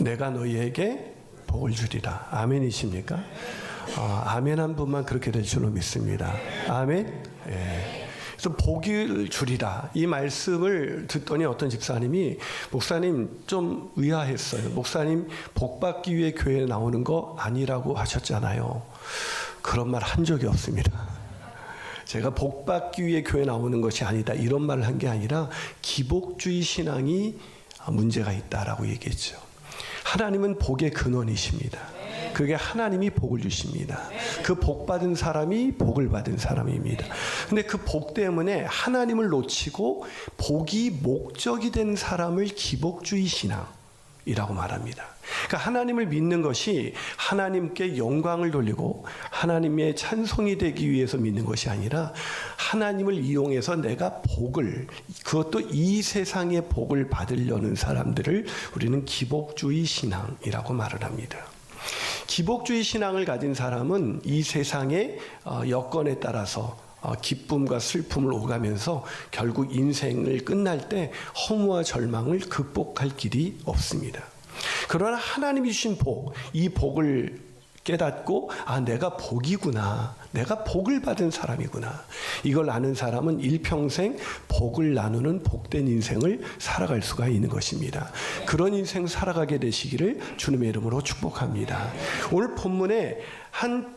내가 너희에게 복을 주리라. 아멘이십니까? 아멘 한 분만 그렇게 될 줄로 믿습니다. 아멘. 예. 그래서 복을 주리라, 이 말씀을 듣더니 어떤 집사님이, 목사님 좀 의아했어요. 목사님 복 받기 위해 교회에 나오는 거 아니라고 하셨잖아요. 그런 말 한 적이 없습니다. 제가 복 받기 위해 교회 나오는 것이 아니다, 이런 말을 한 게 아니라 기복주의 신앙이 문제가 있다라고 얘기했죠. 하나님은 복의 근원이십니다. 그게 하나님이 복을 주십니다. 그 복 받은 사람이 복을 받은 사람입니다. 근데 그 복 때문에 하나님을 놓치고 복이 목적이 된 사람을 기복주의 신앙이라고 말합니다. 그러니까 하나님을 믿는 것이 하나님께 영광을 돌리고 하나님의 찬송이 되기 위해서 믿는 것이 아니라 하나님을 이용해서 내가 복을, 그것도 이 세상의 복을 받으려는 사람들을 우리는 기복주의 신앙이라고 말을 합니다. 기복주의 신앙을 가진 사람은 이 세상의 여건에 따라서 기쁨과 슬픔을 오가면서 결국 인생을 끝날 때 허무와 절망을 극복할 길이 없습니다. 그러나 하나님이 주신 복, 이 복을 깨닫고 내가 복이구나, 내가 복을 받은 사람이구나, 이걸 아는 사람은 일평생 복을 나누는 복된 인생을 살아갈 수가 있는 것입니다. 그런 인생 살아가게 되시기를 주님의 이름으로 축복합니다. 오늘 본문에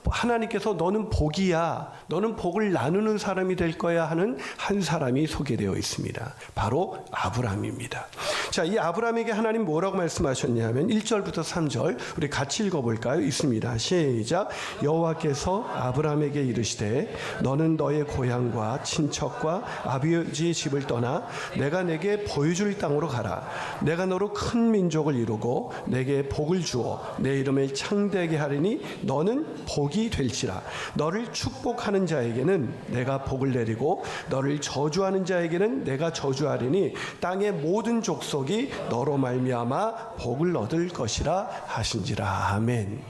하나님께서 너는 복이야, 너는 복을 나누는 사람이 될 거야 하는 한 사람이 소개되어 있습니다. 바로 아브라함입니다. 자, 이 아브라함에게 하나님 뭐라고 말씀하셨냐면 1절부터 3절 우리 같이 읽어볼까요? 있습니다. 시작. 여호와께서 아브라함에게 이르시되 너는 너의 고향과 친척과 아버지의 집을 떠나 내가 내게 보여줄 땅으로 가라. 내가 너로 큰 민족을 이루고 내게 복을 주어 내 이름을 창대하게 하리니 너는 복이 될지라. 너를 축복하는 자에게는 내가 복을 내리고 너를 저주하는 자에게는 내가 저주하리니 땅의 모든 족속이 너로 말미암아 복을 얻을 것이라 하신지라. 아멘.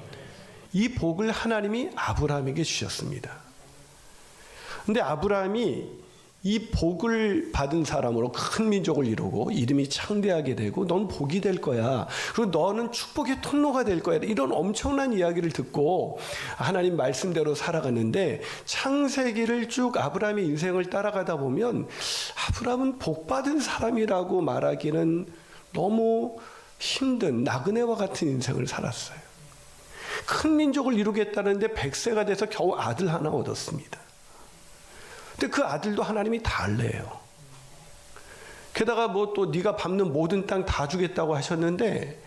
이 복을 하나님이 아브라함에게 주셨습니다. 근데 아브라함이 이 복을 받은 사람으로 큰 민족을 이루고 이름이 창대하게 되고 넌 복이 될 거야, 그리고 너는 축복의 통로가 될 거야, 이런 엄청난 이야기를 듣고 하나님 말씀대로 살아갔는데 창세기를 쭉 아브라함의 인생을 따라가다 보면 아브라함은 복 받은 사람이라고 말하기는 너무 힘든 나그네와 같은 인생을 살았어요. 큰 민족을 이루겠다는데 100세가 돼서 겨우 아들 하나 얻었습니다. 근데 그 아들도 하나님이 달래요. 게다가 뭐 또 네가 밟는 모든 땅 다 주겠다고 하셨는데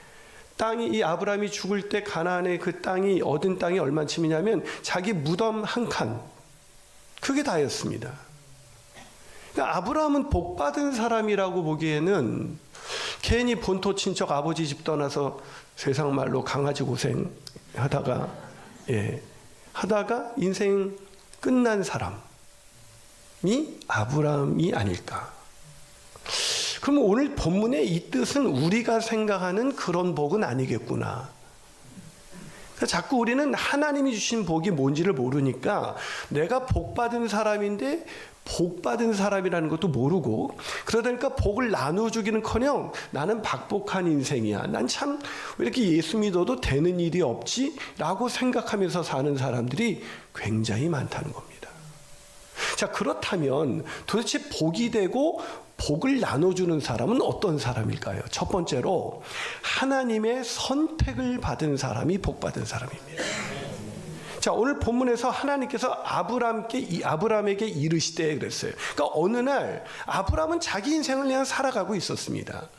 땅이, 이 아브라함이 죽을 때 가나안의 그 땅이, 얻은 땅이 얼마쯤이냐면 자기 무덤 한 칸, 그게 다였습니다. 그러니까 아브라함은 복 받은 사람이라고 보기에는 괜히 본토 친척 아버지 집 떠나서 세상 말로 강아지 고생 하다가 인생 끝난 사람이 아브라함이 아닐까. 그럼 오늘 본문의 이 뜻은 우리가 생각하는 그런 복은 아니겠구나. 그러니까 자꾸 우리는 하나님이 주신 복이 뭔지를 모르니까 내가 복 받은 사람인데 복 받은 사람이라는 것도 모르고, 그러다 보니까 복을 나눠주기는커녕 나는 박복한 인생이야, 난 참 왜 이렇게 예수 믿어도 되는 일이 없지? 라고 생각하면서 사는 사람들이 굉장히 많다는 겁니다. 자, 그렇다면 도대체 복이 되고 복을 나눠주는 사람은 어떤 사람일까요? 첫 번째로 하나님의 선택을 받은 사람이 복 받은 사람입니다. 자, 오늘 본문에서 하나님께서 아브라함에게 이르시되 그랬어요. 그러니까 어느 날 아브라함은 자기 인생을 그냥 살아가고 있었습니다.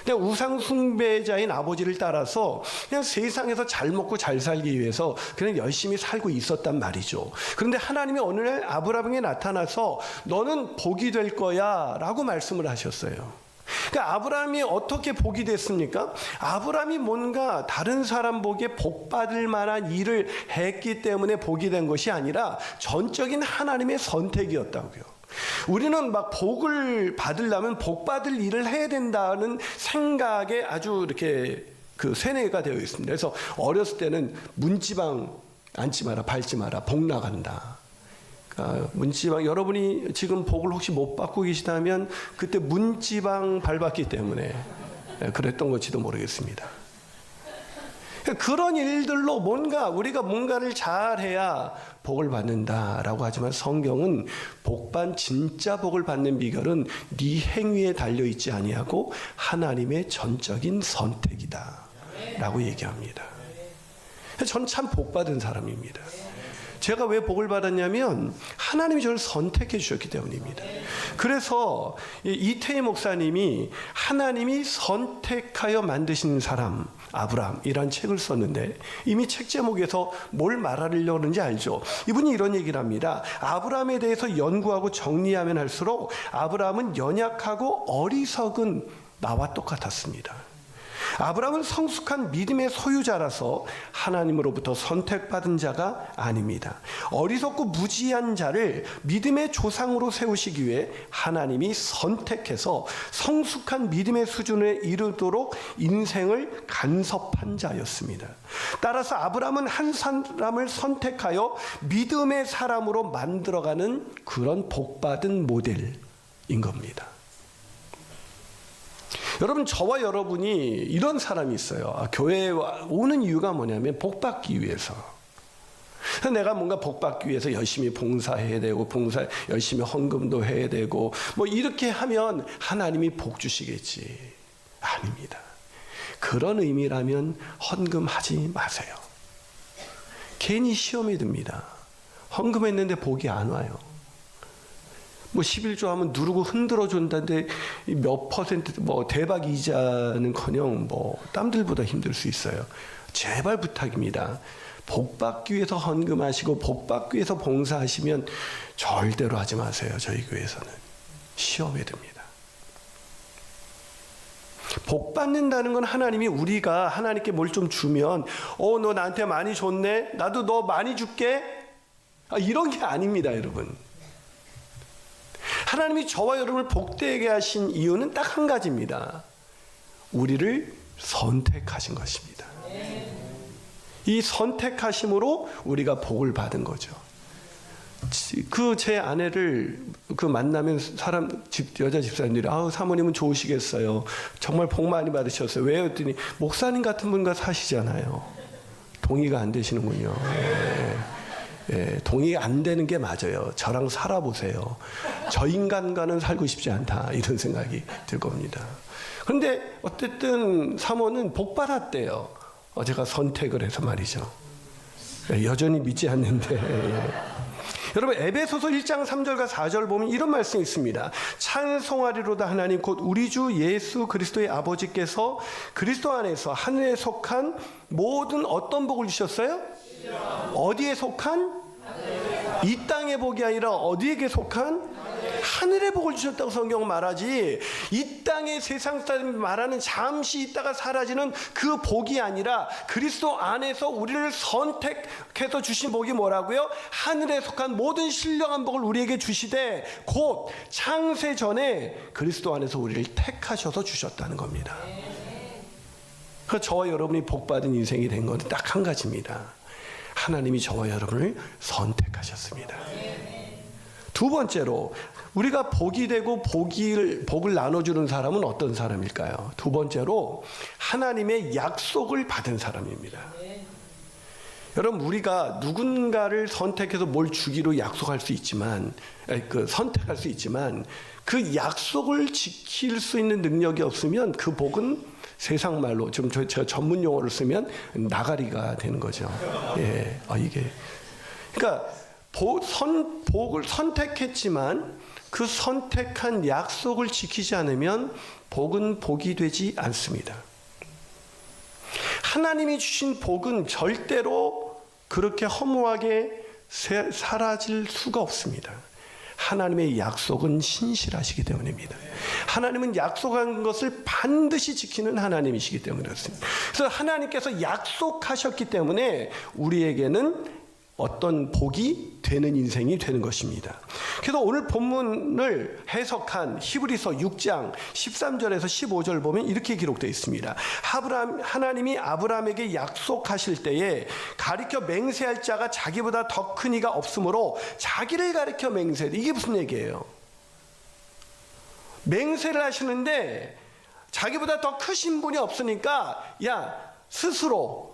그냥 우상 숭배자인 아버지를 따라서 그냥 세상에서 잘 먹고 잘 살기 위해서 그냥 열심히 살고 있었단 말이죠. 그런데 하나님이 어느 날 아브라함에게 나타나서 너는 복이 될 거야 라고 말씀을 하셨어요. 그러니까 아브라함이 어떻게 복이 됐습니까? 아브라함이 뭔가 다른 사람 복에 복 받을 만한 일을 했기 때문에 복이 된 것이 아니라 전적인 하나님의 선택이었다고요. 우리는 막 복을 받으려면 복 받을 일을 해야 된다는 생각에 아주 이렇게 세뇌가 되어 있습니다. 그래서 어렸을 때는 문지방 앉지 마라, 밟지 마라, 복 나간다. 문지방, 여러분이 지금 복을 혹시 못 받고 계시다면 그때 문지방 밟았기 때문에 그랬던 건지도 모르겠습니다. 그런 일들로 우리가 뭔가를 잘해야 복을 받는다라고 하지만 성경은 진짜 복을 받는 비결은 네 행위에 달려있지 아니하고 하나님의 전적인 선택이다 라고 얘기합니다. 전 참 복받은 사람입니다. 제가 왜 복을 받았냐면 하나님이 저를 선택해 주셨기 때문입니다. 그래서 이태희 목사님이 하나님이 선택하여 만드신 사람 아브라함이란 책을 썼는데 이미 책 제목에서 뭘 말하려고 하는지 알죠? 이분이 이런 얘기를 합니다. 아브라함에 대해서 연구하고 정리하면 할수록 아브라함은 연약하고 어리석은 나와 똑같았습니다. 아브라함은 성숙한 믿음의 소유자라서 하나님으로부터 선택받은 자가 아닙니다. 어리석고 무지한 자를 믿음의 조상으로 세우시기 위해 하나님이 선택해서 성숙한 믿음의 수준에 이르도록 인생을 간섭한 자였습니다. 따라서 아브라함은 한 사람을 선택하여 믿음의 사람으로 만들어가는 그런 복받은 모델인 겁니다. 여러분, 저와 여러분이 이런 사람이 있어요. 교회에 오는 이유가 뭐냐면 복받기 위해서. 내가 뭔가 복받기 위해서 열심히 봉사해야 되고 열심히 헌금도 해야 되고 이렇게 하면 하나님이 복 주시겠지. 아닙니다. 그런 의미라면 헌금하지 마세요. 괜히 시험이 듭니다. 헌금했는데 복이 안 와요. 11조 하면 누르고 흔들어 준다는데 몇 퍼센트 대박 이자는커녕 땀들보다 힘들 수 있어요. 제발 부탁입니다. 복 받기 위해서 헌금하시고 복 받기 위해서 봉사하시면 절대로 하지 마세요. 저희 교회에서는 시험에 듭니다. 복 받는다는 건 하나님이 우리가 하나님께 뭘 좀 주면 너 나한테 많이 줬네, 나도 너 많이 줄게, 이런 게 아닙니다. 여러분, 하나님이 저와 여러분을 복되게 하신 이유는 딱 한 가지입니다. 우리를 선택하신 것입니다. 이 선택하심으로 우리가 복을 받은 거죠. 제 아내를 만나면 여자 집사님들이 사모님은 좋으시겠어요. 정말 복 많이 받으셨어요. 왜요? 했더니 목사님 같은 분과 사시잖아요. 동의가 안 되시는군요. 동의 안 되는 게 맞아요. 저랑 살아보세요. 저 인간과는 살고 싶지 않다, 이런 생각이 들 겁니다. 그런데 어쨌든 사모는 복 받았대요. 제가 선택을 해서 말이죠. 여전히 믿지 않는데. 여러분, 에베소서 1장 3절과 4절 보면 이런 말씀이 있습니다. 찬송하리로다 하나님 곧 우리 주 예수 그리스도의 아버지께서 그리스도 안에서 하늘에 속한 모든 어떤 복을 주셨어요? 어디에 속한? 이 땅의 복이 아니라 어디에게 속한? 하늘의 복을 주셨다고 성경은 말하지, 이 땅의 세상 사람이 말하는 잠시 있다가 사라지는 그 복이 아니라 그리스도 안에서 우리를 선택해서 주신 복이 뭐라고요? 하늘에 속한 모든 신령한 복을 우리에게 주시되 곧 창세 전에 그리스도 안에서 우리를 택하셔서 주셨다는 겁니다. 그래서 저와 여러분이 복받은 인생이 된 건 딱 한 가지입니다. 하나님이 저와 여러분을 선택하셨습니다. 두 번째로, 우리가 복이 되고 복을 나눠주는 사람은 어떤 사람일까요? 두 번째로, 하나님의 약속을 받은 사람입니다. 여러분, 우리가 누군가를 선택해서 뭘 주기로 약속할 수 있지만, 선택할 수 있지만 그 약속을 지킬 수 있는 능력이 없으면 그 복은 세상 말로 좀 제가 전문 용어를 쓰면 나가리가 되는 거죠. 이게 그러니까 복을 선택했지만 그 선택한 약속을 지키지 않으면 복은 복이 되지 않습니다. 하나님이 주신 복은 절대로 그렇게 허무하게 사라질 수가 없습니다. 하나님의 약속은 신실하시기 때문입니다. 하나님은 약속한 것을 반드시 지키는 하나님이시기 때문에 그렇습니다. 그래서 하나님께서 약속하셨기 때문에 우리에게는 어떤 복이 되는 인생이 되는 것입니다. 그래서 오늘 본문을 해석한 히브리서 6장 13절에서 15절 보면 이렇게 기록되어 있습니다. 하나님이 아브라함에게 약속하실 때에 가리켜 맹세할 자가 자기보다 더 큰 이가 없으므로 자기를 가리켜 맹세해. 이게 무슨 얘기예요? 맹세를 하시는데 자기보다 더 크신 분이 없으니까 스스로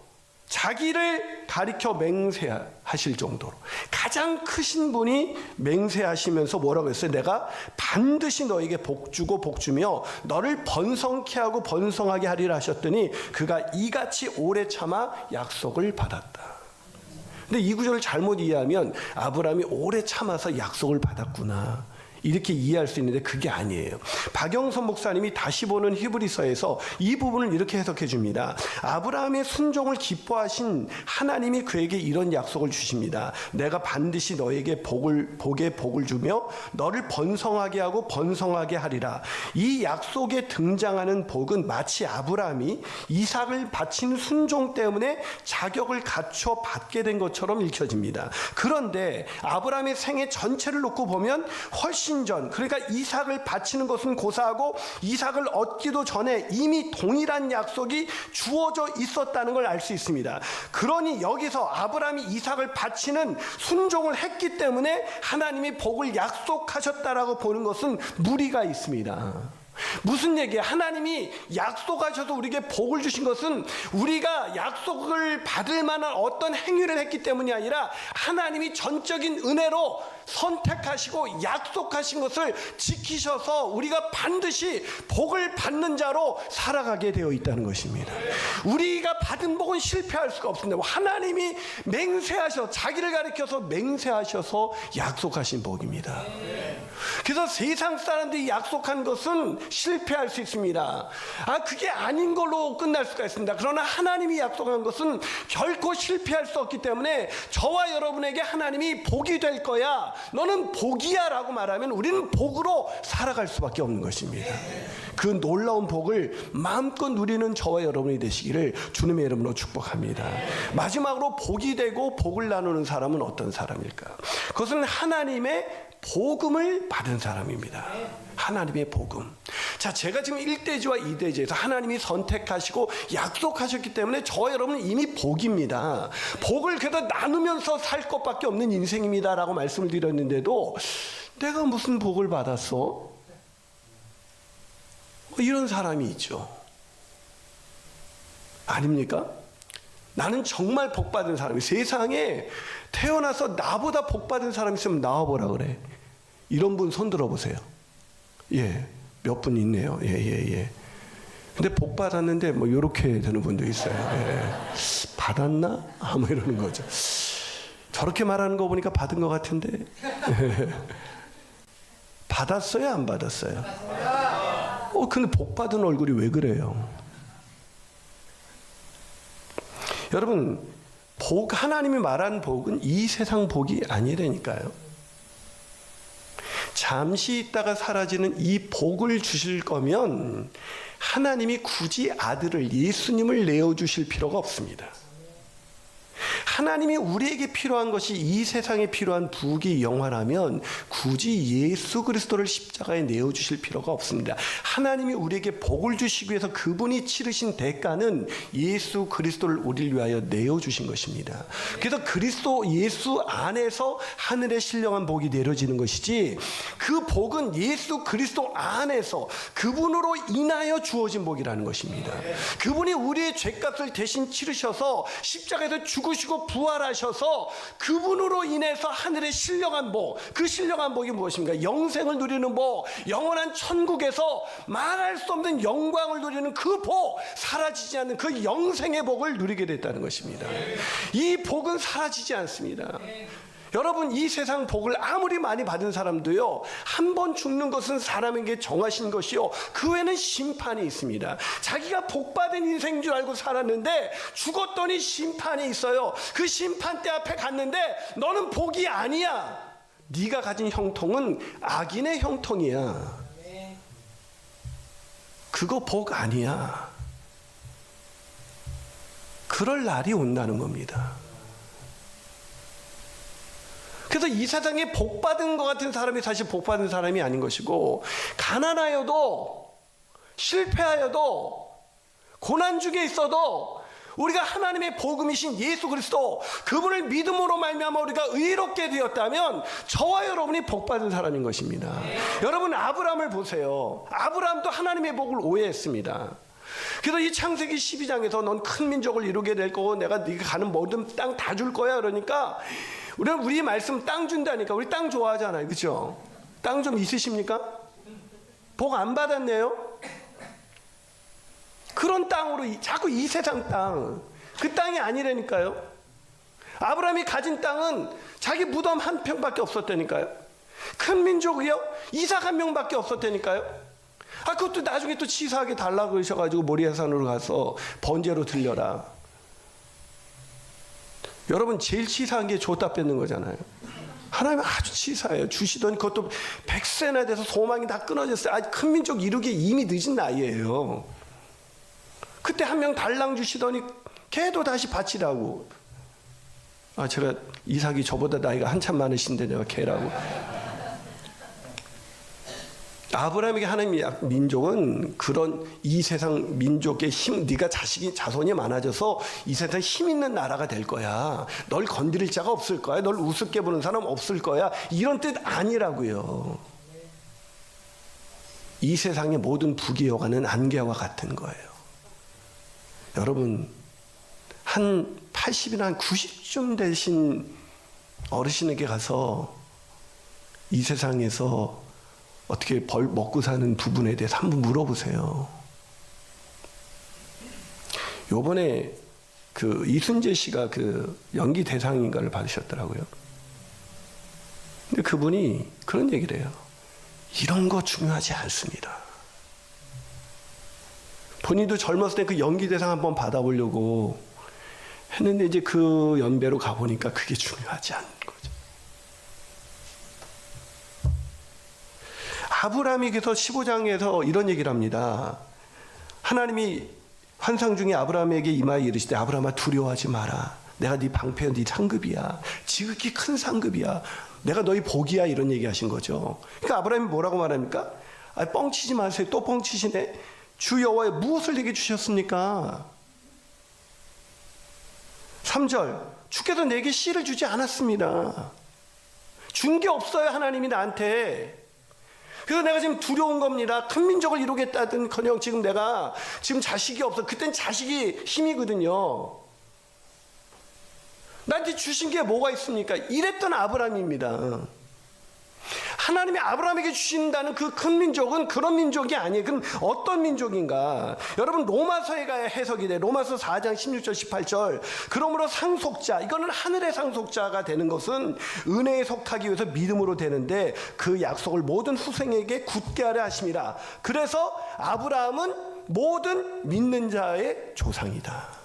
자기를 가리켜 맹세하실 정도로 가장 크신 분이 맹세하시면서 뭐라고 했어요? 내가 반드시 너에게 복주고 복주며 너를 번성케 하고 번성하게 하리라 하셨더니 그가 이같이 오래 참아 약속을 받았다. 근데 이 구절을 잘못 이해하면 아브라함이 오래 참아서 약속을 받았구나 이렇게 이해할 수 있는데 그게 아니에요. 박영선 목사님이 다시 보는 히브리서에서 이 부분을 이렇게 해석해 줍니다. 아브라함의 순종을 기뻐하신 하나님이 그에게 이런 약속을 주십니다. 내가 반드시 너에게 복에 복을 주며 너를 번성하게 하고 번성하게 하리라. 이 약속에 등장하는 복은 마치 아브라함이 이삭을 바친 순종 때문에 자격을 갖춰 받게 된 것처럼 읽혀집니다. 그런데 아브라함의 생애 전체를 놓고 보면 훨씬 전, 그러니까 이삭을 바치는 것은 고사하고 이삭을 얻기도 전에 이미 동일한 약속이 주어져 있었다는 걸 알 수 있습니다. 그러니 여기서 아브라함이 이삭을 바치는 순종을 했기 때문에 하나님이 복을 약속하셨다라고 보는 것은 무리가 있습니다. 무슨 얘기예요? 하나님이 약속하셔서 우리에게 복을 주신 것은 우리가 약속을 받을 만한 어떤 행위를 했기 때문이 아니라 하나님이 전적인 은혜로 선택하시고 약속하신 것을 지키셔서 우리가 반드시 복을 받는 자로 살아가게 되어 있다는 것입니다. 우리가 받은 복은 실패할 수가 없습니다. 하나님이 맹세하셔서 자기를 가리켜서 맹세하셔서 약속하신 복입니다. 그래서 세상 사람들이 약속한 것은 실패할 수 있습니다. 그게 아닌 걸로 끝날 수가 있습니다. 그러나 하나님이 약속한 것은 결코 실패할 수 없기 때문에 저와 여러분에게 하나님이 복이 될 거야, 너는 복이야 라고 말하면 우리는 복으로 살아갈 수밖에 없는 것입니다. 그 놀라운 복을 마음껏 누리는 저와 여러분이 되시기를 주님의 이름으로 축복합니다. 마지막으로 복이 되고 복을 나누는 사람은 어떤 사람일까? 그것은 하나님의 복음을 받은 사람입니다. 하나님의 복음. 자, 제가 지금 1대지와 2대지에서 하나님이 선택하시고 약속하셨기 때문에 저와 여러분은 이미 복입니다. 복을 그래도 나누면서 살 것밖에 없는 인생입니다 라고 말씀을 드렸는데도 내가 무슨 복을 받았어? 이런 사람이 있죠. 아닙니까? 나는 정말 복받은 사람이, 세상에 태어나서 나보다 복받은 사람이 있으면 나와보라 그래. 이런 분 손 들어보세요. 예, 몇 분 있네요. 예. 근데 복 받았는데 뭐 이렇게 되는 분도 있어요. 예. 받았나? 뭐 이러는 거죠. 저렇게 말하는 거 보니까 받은 것 같은데. 받았어요, 안 받았어요? 근데 복 받은 얼굴이 왜 그래요? 여러분, 하나님이 말한 복은 이 세상 복이 아니라니까요. 잠시 있다가 사라지는 이 복을 주실 거면 하나님이 굳이 아들을, 예수님을 내어주실 필요가 없습니다. 하나님이 우리에게 필요한 것이 이 세상에 필요한 부귀 영화라면 굳이 예수 그리스도를 십자가에 내어주실 필요가 없습니다. 하나님이 우리에게 복을 주시기 위해서 그분이 치르신 대가는 예수 그리스도를 우리를 위하여 내어주신 것입니다. 그래서 그리스도 예수 안에서 하늘의 신령한 복이 내려지는 것이지, 그 복은 예수 그리스도 안에서 그분으로 인하여 주어진 복이라는 것입니다. 그분이 우리의 죄값을 대신 치르셔서 십자가에서 죽으시고 부활하셔서 그분으로 인해서 하늘의 신령한 복, 그 신령한 복이 무엇입니까? 영생을 누리는 복, 영원한 천국에서 말할 수 없는 영광을 누리는 그 복, 사라지지 않는 그 영생의 복을 누리게 됐다는 것입니다. 이 복은 사라지지 않습니다. 여러분, 이 세상 복을 아무리 많이 받은 사람도요, 한 번 죽는 것은 사람에게 정하신 것이요, 그 외에는 심판이 있습니다. 자기가 복받은 인생인 줄 알고 살았는데 죽었더니 심판이 있어요. 그 심판대 앞에 갔는데 너는 복이 아니야. 네가 가진 형통은 악인의 형통이야. 그거 복 아니야. 그럴 날이 온다는 겁니다. 그래서 이 세상에 복받은 것 같은 사람이 사실 복받은 사람이 아닌 것이고, 가난하여도 실패하여도 고난 중에 있어도 우리가 하나님의 복음이신 예수 그리스도, 그분을 믿음으로 말미암아 우리가 의롭게 되었다면 저와 여러분이 복받은 사람인 것입니다. 여러분, 아브라함을 보세요. 아브라함도 하나님의 복을 오해했습니다. 그래서 이 창세기 12장에서 넌 큰 민족을 이루게 될 거고 내가 네가 가는 모든 땅 다 줄 거야. 그러니까 우리 말씀 땅 준다니까. 우리 땅 좋아하잖아요. 그렇죠? 땅 좀 있으십니까? 복 안 받았네요. 그런 땅으로 자꾸 이 세상 땅, 그 땅이 아니라니까요. 아브라함이 가진 땅은 자기 무덤 한 평밖에 없었다니까요. 큰 민족이요? 이삭 한 명밖에 없었다니까요. 그것도 나중에 또 치사하게 달라고 그러셔가지고 모리아산으로 가서 번제로 들려라. 여러분 제일 치사한 게 줬다 뺏는 거잖아요. 하나님은 아주 치사해요. 주시더니 그것도 100세나 돼서 소망이 다 끊어졌어요. 아직 큰 민족 이루기에 이미 늦은 나이에요. 그때 한 명 달랑 주시더니 걔도 다시 바치라고. 제가 이삭이 저보다 나이가 한참 많으신데 내가 걔라고. 아브라함에게 하나님의 민족은 그런 이 세상 민족의 힘, 네가 자손이 많아져서 이 세상 힘 있는 나라가 될 거야. 널 건드릴 자가 없을 거야. 널 우습게 보는 사람 없을 거야. 이런 뜻 아니라고요. 이 세상의 모든 부귀영화는 안개와 같은 거예요. 여러분 한 80이나 한 90쯤 되신 어르신에게 가서 이 세상에서 어떻게 먹고 사는 부분에 대해서 한번 물어보세요. 요번에 그 이순재 씨가 그 연기 대상인가를 받으셨더라고요. 근데 그분이 그런 얘기를 해요. 이런 거 중요하지 않습니다. 본인도 젊었을 때 그 연기 대상 한번 받아보려고 했는데 이제 그 연배로 가보니까 그게 중요하지 않은 거죠. 아브라함에게서 15장에서 이런 얘기를 합니다. 하나님이 환상 중에 아브라함에게 이마에 이르시되 아브라함아 두려워하지 마라. 내가 네 방패야, 네 상급이야. 지극히 큰 상급이야. 내가 너희 복이야. 이런 얘기 하신 거죠. 그러니까 아브라함이 뭐라고 말합니까? 뻥치지 마세요. 또 뻥치시네. 주 여호와의 무엇을 내게 주셨습니까? 3절 주께서 내게 씨를 주지 않았습니다. 준 게 없어요. 하나님이 나한테. 그래서 내가 지금 두려운 겁니다. 큰 민족을 이루겠다든커녕 지금 내가 지금 자식이 없어. 그땐 자식이 힘이거든요. 나한테 주신 게 뭐가 있습니까? 이랬던 아브라함입니다. 하나님이 아브라함에게 주신다는 그 큰 민족은 그런 민족이 아니에요. 그럼 어떤 민족인가? 여러분 로마서에 가야 해석이 돼. 로마서 4장 16절 18절. 그러므로 상속자, 이거는 하늘의 상속자가 되는 것은 은혜에 속하기 위해서 믿음으로 되는데 그 약속을 모든 후생에게 굳게 하려 하심이라. 그래서 아브라함은 모든 믿는 자의 조상이다.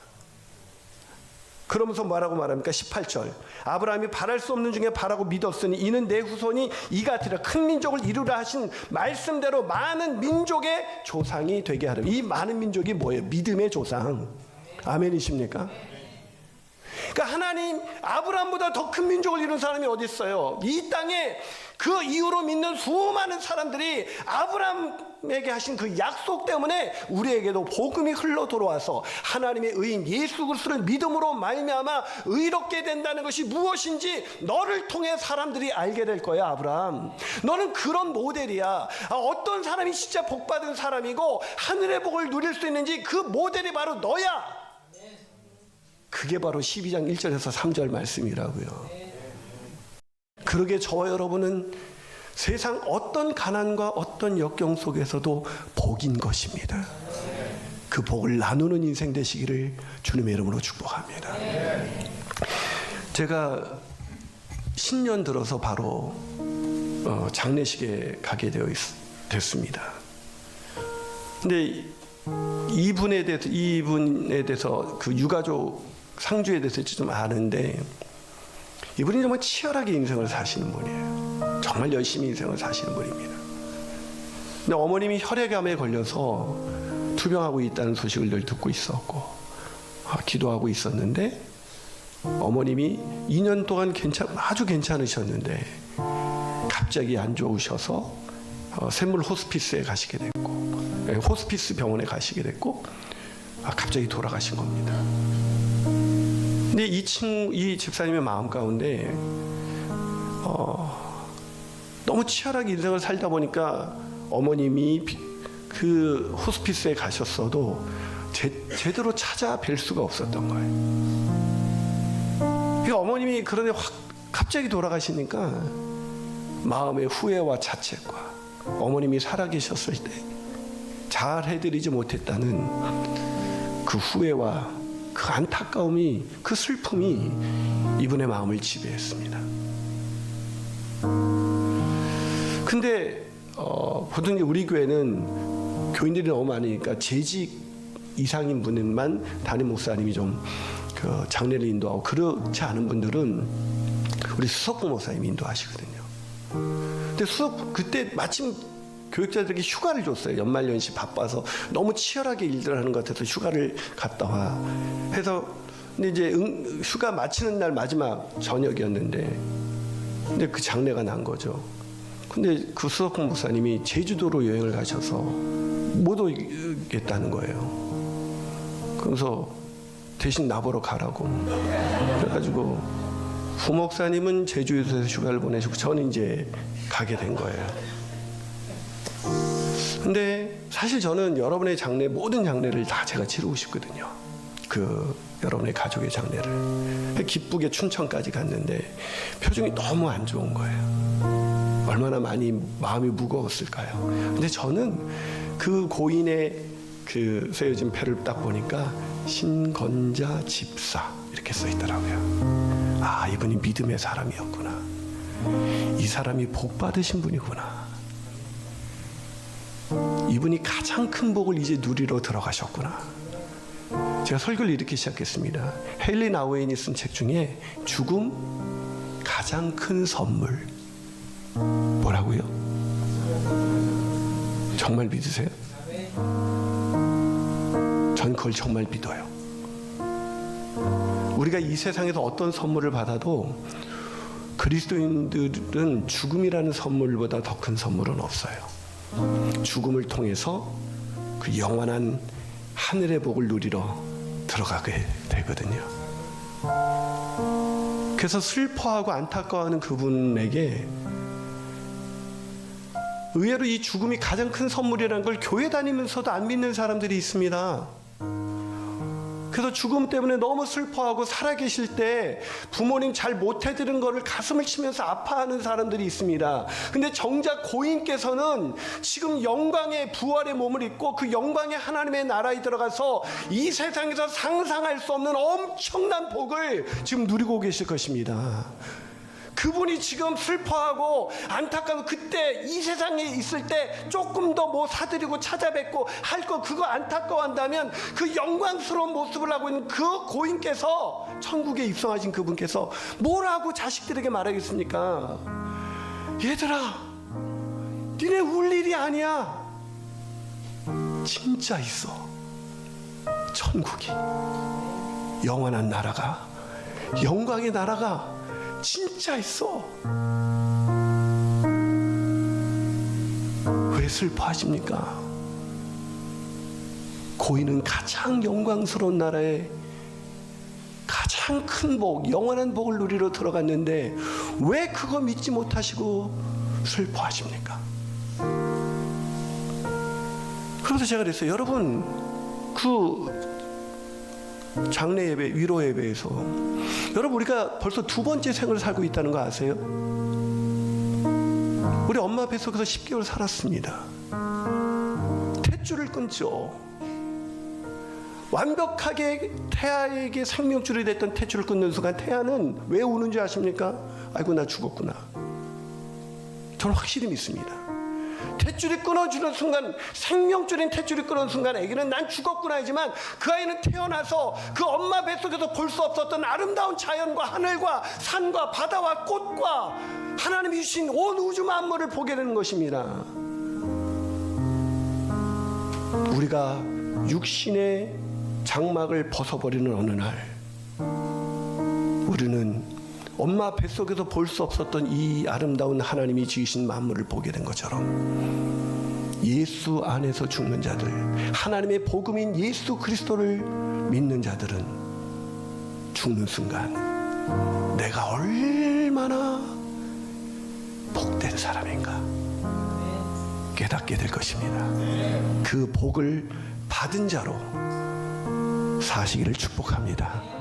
그러면서 뭐라고 말합니까? 18절 아브라함이 바랄 수 없는 중에 바라고 믿었으니 이는 내 후손이 이 같으리라. 큰 민족을 이루라 하신 말씀대로 많은 민족의 조상이 되게 하려. 이 많은 민족이 뭐예요? 믿음의 조상. 아멘이십니까? 그러니까 하나님 아브라함보다 더 큰 민족을 이룬 사람이 어디 있어요? 이 땅에 그 이후로 믿는 수많은 사람들이 아브라함에게 하신 그 약속 때문에 우리에게도 복음이 흘러 들어와서 하나님의 의인 예수 그리스도를 믿음으로 말미암아 의롭게 된다는 것이 무엇인지 너를 통해 사람들이 알게 될 거야. 아브라함, 너는 그런 모델이야. 어떤 사람이 진짜 복받은 사람이고 하늘의 복을 누릴 수 있는지 그 모델이 바로 너야. 그게 바로 12장 1절에서 3절 말씀이라고요. 그러게 저와 여러분은 세상 어떤 가난과 어떤 역경 속에서도 복인 것입니다. 그 복을 나누는 인생 되시기를 주님의 이름으로 축복합니다. 제가 신년 들어서 바로 장례식에 가게 됐습니다. 근데 이분에 대해서 그 유가족 상주에 대해서 좀 아는데 이분이 정말 치열하게 인생을 사시는 분이에요. 정말 열심히 인생을 사시는 분입니다. 근데 어머님이 혈액암에 걸려서 투병하고 있다는 소식을 늘 듣고 있었고 기도하고 있었는데 어머님이 2년 동안 아주 괜찮으셨는데 갑자기 안 좋으셔서 샘물 호스피스에 가시게 됐고 호스피스 병원에 가시게 됐고 갑자기 돌아가신 겁니다. 근데 이 집사님의 마음 가운데 너무 치열하게 인생을 살다 보니까 어머님이 그 호스피스에 가셨어도 제대로 찾아뵐 수가 없었던 거예요. 그러니까 어머님이 그런데 확 갑자기 돌아가시니까 마음의 후회와 자책과 어머님이 살아계셨을 때 잘 해드리지 못했다는 그 후회와 그 안타까움이, 그 슬픔이 이분의 마음을 지배했습니다. 근데 보통 우리 교회는 교인들이 너무 많으니까 재직 이상인 분만 담임 목사님이 좀 그 장례를 인도하고, 그렇지 않은 분들은 우리 수석부 목사님이 인도하시거든요. 근데 그때 마침 교육자들에게 휴가를 줬어요. 연말연시 바빠서 너무 치열하게 일들을 하는 것 같아서 휴가를 갔다 와 해서, 근데 이제 휴가 마치는 날 마지막 저녁이었는데, 근데 그 장례가 난 거죠. 근데 그 수석부 목사님이 제주도로 여행을 가셔서 못 오겠다는 거예요. 그래서 대신 나보러 가라고. 그래가지고 부목사님은 제주에서 휴가를 보내시고 저는 이제 가게 된 거예요. 근데 사실 저는 여러분의 장례, 모든 장례를 다 제가 치르고 싶거든요. 그 여러분의 가족의 장례를. 기쁘게 춘천까지 갔는데 표정이 너무 안 좋은 거예요. 얼마나 많이 마음이 무거웠을까요? 근데 저는 그 고인의 그 세워진 패를 딱 보니까 신건자 집사 이렇게 써 있더라고요. 아, 이분이 믿음의 사람이었구나. 이 사람이 복 받으신 분이구나. 이분이 가장 큰 복을 이제 누리러 들어가셨구나. 제가 설교를 이렇게 시작했습니다. 헨리 나우엔이 쓴 책 중에 죽음 가장 큰 선물. 뭐라고요? 정말 믿으세요? 전 그걸 정말 믿어요. 우리가 이 세상에서 어떤 선물을 받아도 그리스도인들은 죽음이라는 선물보다 더 큰 선물은 없어요. 죽음을 통해서 그 영원한 하늘의 복을 누리러 들어가게 되거든요. 그래서 슬퍼하고 안타까워하는 그분에게 의외로 이 죽음이 가장 큰 선물이라는 걸 교회 다니면서도 안 믿는 사람들이 있습니다. 그래서 죽음 때문에 너무 슬퍼하고 살아계실 때 부모님 잘 못해드린 거를 가슴을 치면서 아파하는 사람들이 있습니다. 근데 정작 고인께서는 지금 영광의 부활의 몸을 입고 그 영광의 하나님의 나라에 들어가서 이 세상에서 상상할 수 없는 엄청난 복을 지금 누리고 계실 것입니다. 그분이 지금 슬퍼하고 안타까운 그때 이 세상에 있을 때 조금 더 뭐 사드리고 찾아뵙고 할 거 그거 안타까워한다면 그 영광스러운 모습을 하고 있는 그 고인께서, 천국에 입성하신 그분께서 뭐라고 자식들에게 말하겠습니까? 얘들아, 니네 울 일이 아니야. 진짜 있어. 천국이, 영원한 나라가, 영광의 나라가 진짜 있어. 왜 슬퍼하십니까? 고인은 가장 영광스러운 나라에 가장 큰 복, 영원한 복을 누리러 들어갔는데 왜 그거 믿지 못하시고 슬퍼하십니까? 그래서 제가 그랬어요. 여러분, 그 장례 예배, 위로 예배에서 여러분, 우리가 벌써 두 번째 생을 살고 있다는 거 아세요? 우리 엄마 뱃속에서 10개월 살았습니다. 탯줄을 끊죠. 완벽하게 태아에게 생명줄이 됐던 탯줄을 끊는 순간 태아는 왜 우는지 아십니까? 아이고, 나 죽었구나. 저는 확실히 믿습니다. 탯줄이 끊어지는 순간, 생명줄인 탯줄이 끊어지는 순간 아기는 난 죽었구나 하지만 그 아이는 태어나서 그 엄마 뱃속에서 볼 수 없었던 아름다운 자연과 하늘과 산과 바다와 꽃과 하나님이 주신 온 우주 만물을 보게 되는 것입니다. 우리가 육신의 장막을 벗어버리는 어느 날 우리는 엄마 뱃속에서 볼 수 없었던 이 아름다운 하나님이 지으신 만물을 보게 된 것처럼 예수 안에서 죽는 자들, 하나님의 복음인 예수 그리스도를 믿는 자들은 죽는 순간 내가 얼마나 복된 사람인가, 깨닫게 될 것입니다. 그 복을 받은 자로 사시기를 축복합니다.